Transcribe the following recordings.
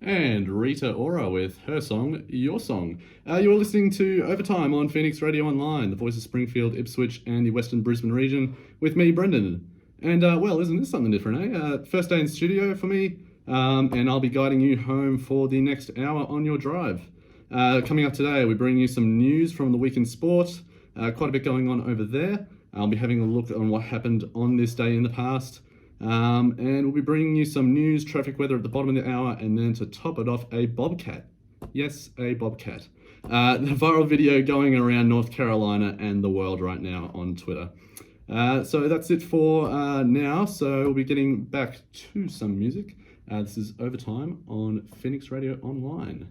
And Rita Ora with her song, Your Song. You're listening to Overtime on Phoenix Radio Online, the voice of Springfield, Ipswich, and the Western Brisbane region, with me, Brendan. And, well, isn't this something different, eh? First day in studio for me, and I'll be guiding you home for the next hour on your drive. Coming up today, we bring you some news from the week in sport, quite a bit going on over there. I'll be having a look on what happened on this day in the past. And we'll be bringing you some news, traffic, weather at the bottom of the hour, and then to top it off, a bobcat. Yes, a bobcat. The viral video going around North Carolina and the world right now on Twitter. So that's it for now. So we'll be getting back to some music. This is Overtime on Phoenix Radio Online.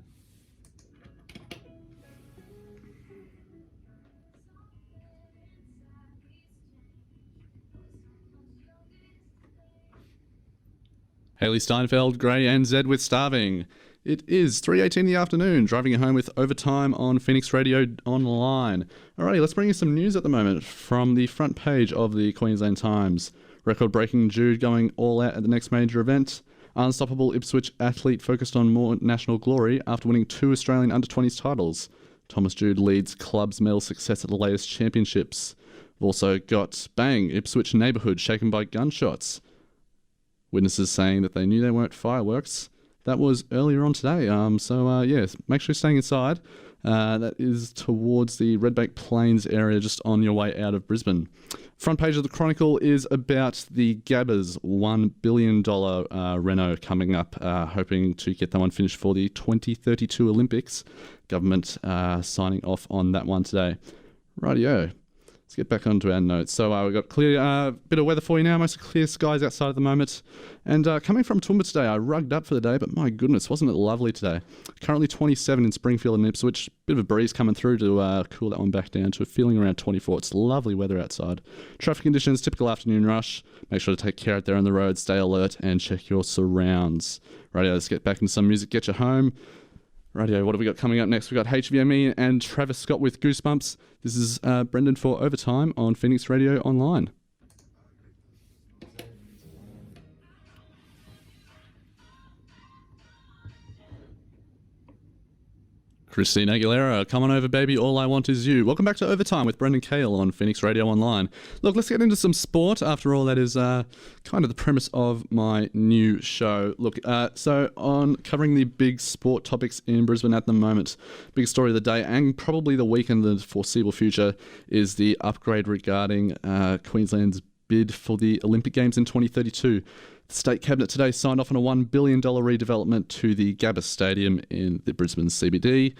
Haley Steinfeld, Gray and Zed with Starving. It is 3:18 in the afternoon, driving you home with Overtime on Phoenix Radio Online. Alrighty, let's bring you some news at the moment from the front page of the Queensland Times. Record-breaking Jude going all out at the next major event. Unstoppable Ipswich athlete focused on more national glory after winning 2 Australian under-20s titles. Thomas Jude leads club's medal success at the latest championships. We've also got Bang, Ipswich neighbourhood shaken by gunshots. Witnesses saying that they knew they weren't fireworks. That was earlier on today. Yes, make sure you're staying inside. That is towards the Redbank Plains area, just on your way out of Brisbane. Front page of the Chronicle is about the Gabbers $1 billion reno coming up, hoping to get that one finished for the 2032 Olympics. Government signing off on that one today. Rightio. Let's get back onto our notes. So we've got clear bit of weather for you now, mostly clear skies outside at the moment. And coming from Toowoomba today, I rugged up for the day, but my goodness, wasn't it lovely today? Currently 27 in Springfield and Ipswich. Bit of a breeze coming through to cool that one back down to a feeling around 24. It's lovely weather outside. Traffic conditions, typical afternoon rush. Make sure to take care out there on the road, stay alert, and check your surrounds. Right, let's get back into some music, get you home. Radio, what have we got coming up next? We've got HVME and Travis Scott with Goosebumps. This is Brendan for Overtime on Phoenix Radio Online. Christina Aguilera, come on over, baby, all I want is you. Welcome back to Overtime with Brendan Cahill on Phoenix Radio Online. Look, let's get into some sport. After all, that is kind of the premise of my new show. Look, so on covering the big sport topics in Brisbane at the moment, big story of the day and probably the week and the foreseeable future is the upgrade regarding Queensland's bid for the Olympic Games in 2032. The State Cabinet today signed off on a $1 billion redevelopment to the Gabba Stadium in the Brisbane CBD.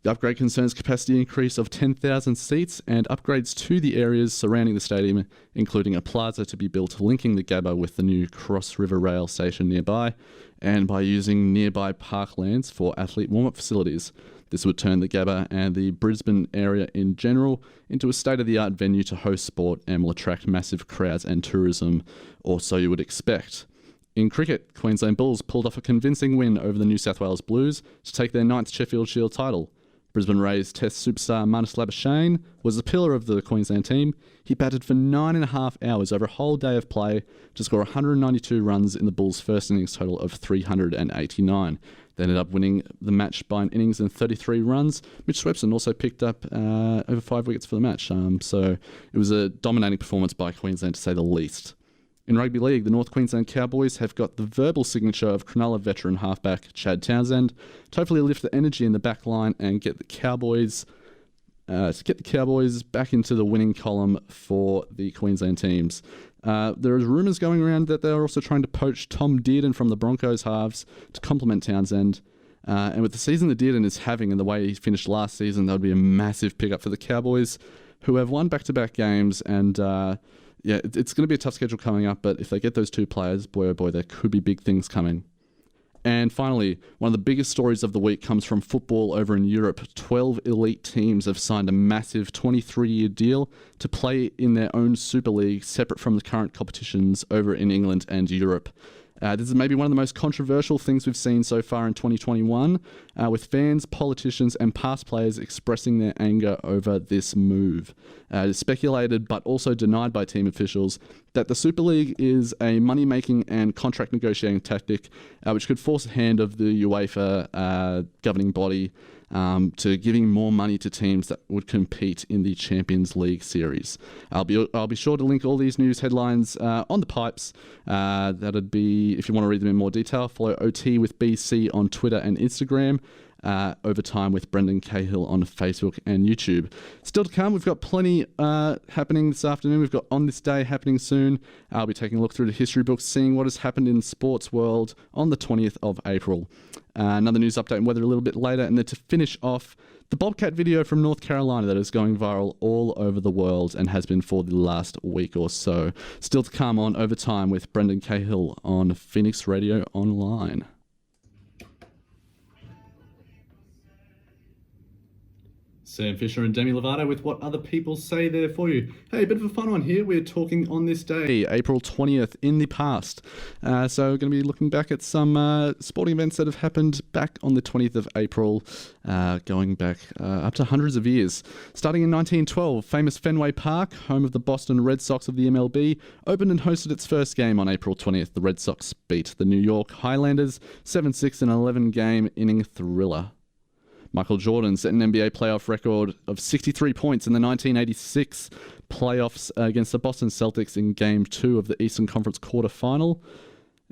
The upgrade concerns capacity increase of 10,000 seats and upgrades to the areas surrounding the stadium, including a plaza to be built linking the Gabba with the new Cross River Rail station nearby, and by using nearby parklands for athlete warm-up facilities. This would turn the Gabba and the Brisbane area in general into a state-of-the-art venue to host sport and will attract massive crowds and tourism, or so you would expect. In cricket, Queensland Bulls pulled off a convincing win over the New South Wales Blues to take their 9th Sheffield Shield title. Brisbane Rays Test superstar Marnus Labuschagne was the pillar of the Queensland team. He batted for 9.5 hours over a whole day of play to score 192 runs in the Bulls' first innings total of 389. They ended up winning the match by an innings and 33 runs. Mitch Swepson also picked up over 5 wickets for the match. So it was a dominating performance by Queensland, to say the least. In rugby league, the North Queensland Cowboys have got the verbal signature of Cronulla veteran halfback Chad Townsend to hopefully lift the energy in the back line and get the Cowboys back into the winning column for the Queensland teams. There is rumours going around that they're also trying to poach Tom Dearden from the Broncos halves to complement Townsend. And with the season that Dearden is having and the way he finished last season, that would be a massive pickup for the Cowboys, who have won back-to-back games and... it's going to be a tough schedule coming up, but if they get those two players, boy oh boy, there could be big things coming. And finally, one of the biggest stories of the week comes from football over in Europe. 12 elite teams have signed a massive 23-year deal to play in their own Super League, separate from the current competitions over in England and Europe. This is maybe one of the most controversial things we've seen so far in 2021, with fans, politicians, and past players expressing their anger over this move. It is speculated, but also denied by team officials, that the Super League is a money-making and contract negotiating tactic, which could force the hand of the UEFA governing body to giving more money to teams that would compete in the Champions League series. I'll be sure to link all these news headlines on the pipes. That'd be, if you want to read them in more detail, follow OT with BC on Twitter and Instagram. Overtime with Brendan Cahill on Facebook and YouTube. Still to come, we've got plenty happening this afternoon. We've got On This Day happening soon. I'll be taking a look through the history books, seeing what has happened in the sports world on the 20th of April. Another news update and weather a little bit later. And then to finish off, the Bobcat video from North Carolina that is going viral all over the world and has been for the last week or so. Still to come on Overtime with Brendan Cahill on Phoenix Radio Online. Sam Fisher and Demi Lovato with What Other People Say there for you. Hey, a bit of a fun one here. We're talking on this day, April 20th, in the past. So we're going to be looking back at some sporting events that have happened back on the 20th of April, going back up to hundreds of years. Starting in 1912, famous Fenway Park, home of the Boston Red Sox of the MLB, opened and hosted its first game on April 20th. The Red Sox beat the New York Highlanders 7-6 in an 11-game inning thriller. Michael Jordan set an NBA playoff record of 63 points in the 1986 playoffs against the Boston Celtics in Game 2 of the Eastern Conference quarterfinal.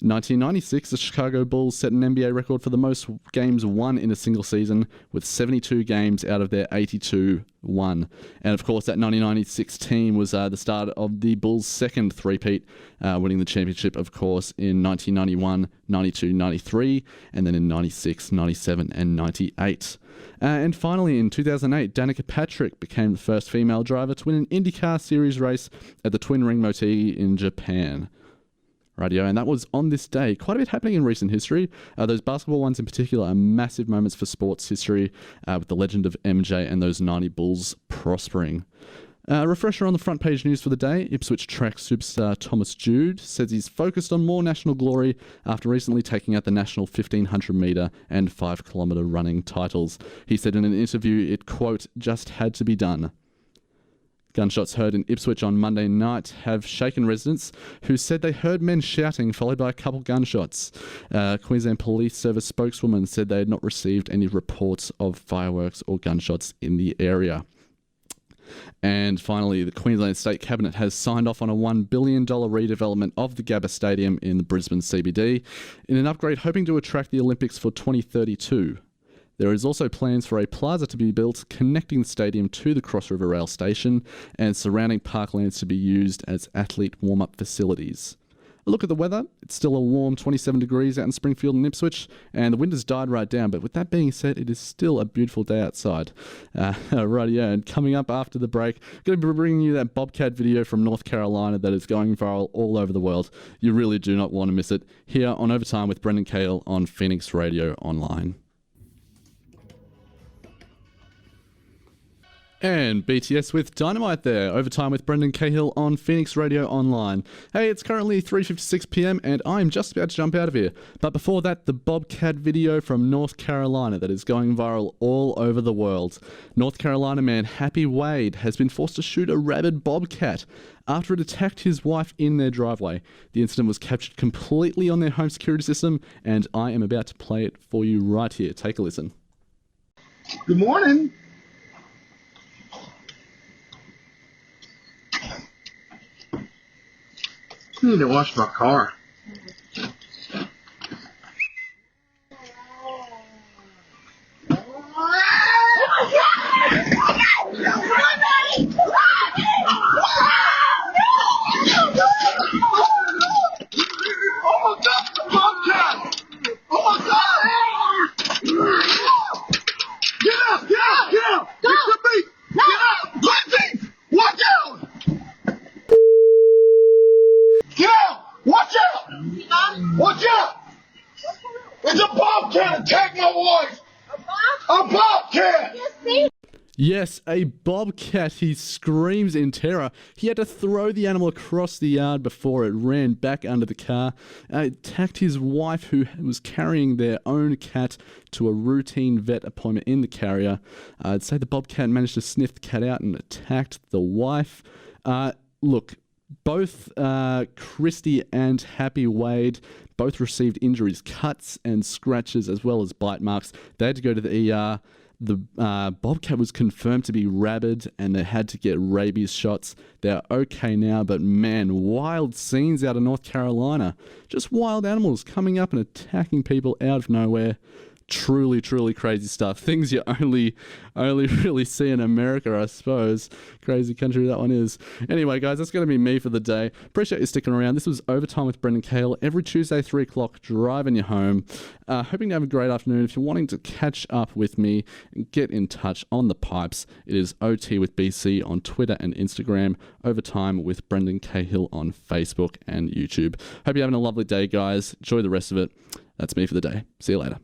1996, the Chicago Bulls set an NBA record for the most games won in a single season, with 72 games out of their 82 won. And of course, that 1996 team was the start of the Bulls' second three-peat, winning the championship, of course, in 1991, 92, 93, and then in 96, 97, and 98. And finally, in 2008, Danica Patrick became the first female driver to win an IndyCar Series race at the Twin Ring Motegi in Japan. Radio, and that was on this day. Quite a bit happening in recent history. Those basketball ones in particular are massive moments for sports history, with the legend of MJ and those 90 Bulls prospering. Refresher on the front page news for the day. Ipswich track superstar Thomas Jude says he's focused on more national glory after recently taking out the national 1500 metre and 5 kilometre running titles. He said in an interview it, quote, just had to be done. Gunshots heard in Ipswich on Monday night have shaken residents who said they heard men shouting, followed by a couple gunshots. Queensland Police Service spokeswoman said they had not received any reports of fireworks or gunshots in the area. And finally, the Queensland State Cabinet has signed off on a $1 billion redevelopment of the Gabba Stadium in the Brisbane CBD in an upgrade hoping to attract the Olympics for 2032. There is also plans for a plaza to be built connecting the stadium to the Cross River Rail Station and surrounding parklands to be used as athlete warm-up facilities. A look at the weather. It's still a warm 27 degrees out in Springfield and Ipswich, and the wind has died right down, but with that being said, it is still a beautiful day outside. Rightio, and coming up after the break, going to be bringing you that Bobcat video from North Carolina that is going viral all over the world. You really do not want to miss it. Here on Overtime with Brendan Cahill on Phoenix Radio Online. And BTS with Dynamite there. Overtime with Brendan Cahill on Phoenix Radio Online. Hey, it's currently 3:56 p.m. and I'm just about to jump out of here. But before that, the Bobcat video from North Carolina that is going viral all over the world. North Carolina man Happy Wade has been forced to shoot a rabid bobcat after it attacked his wife in their driveway. The incident was captured completely on their home security system, and I am about to play it for you right here. Take a listen. Good morning. I need to wash my car. Watch out! It's a bobcat! Attack my wife! A bobcat! Yes, a bobcat. He screams in terror. He had to throw the animal across the yard before it ran back under the car. It attacked his wife, who was carrying their own cat to a routine vet appointment in the carrier. I'd say the bobcat managed to sniff the cat out and attacked the wife. Look, both Christy and Happy Wade both received injuries, cuts and scratches, as well as bite marks. They had to go to the ER. The bobcat was confirmed to be rabid and they had to get rabies shots. They're okay now, but man, wild scenes out of North Carolina. Just wild animals coming up and attacking people out of nowhere. Truly, truly crazy stuff. Things you only really see in America, I suppose. Crazy country that one is. Anyway, guys, that's going to be me for the day. Appreciate you sticking around. This was Overtime with Brendan Cahill. Every Tuesday, 3 o'clock, driving you home. Hoping to have a great afternoon. If you're wanting to catch up with me, get in touch on the pipes. It is OT with BC on Twitter and Instagram. Overtime with Brendan Cahill on Facebook and YouTube. Hope you're having a lovely day, guys. Enjoy the rest of it. That's me for the day. See you later.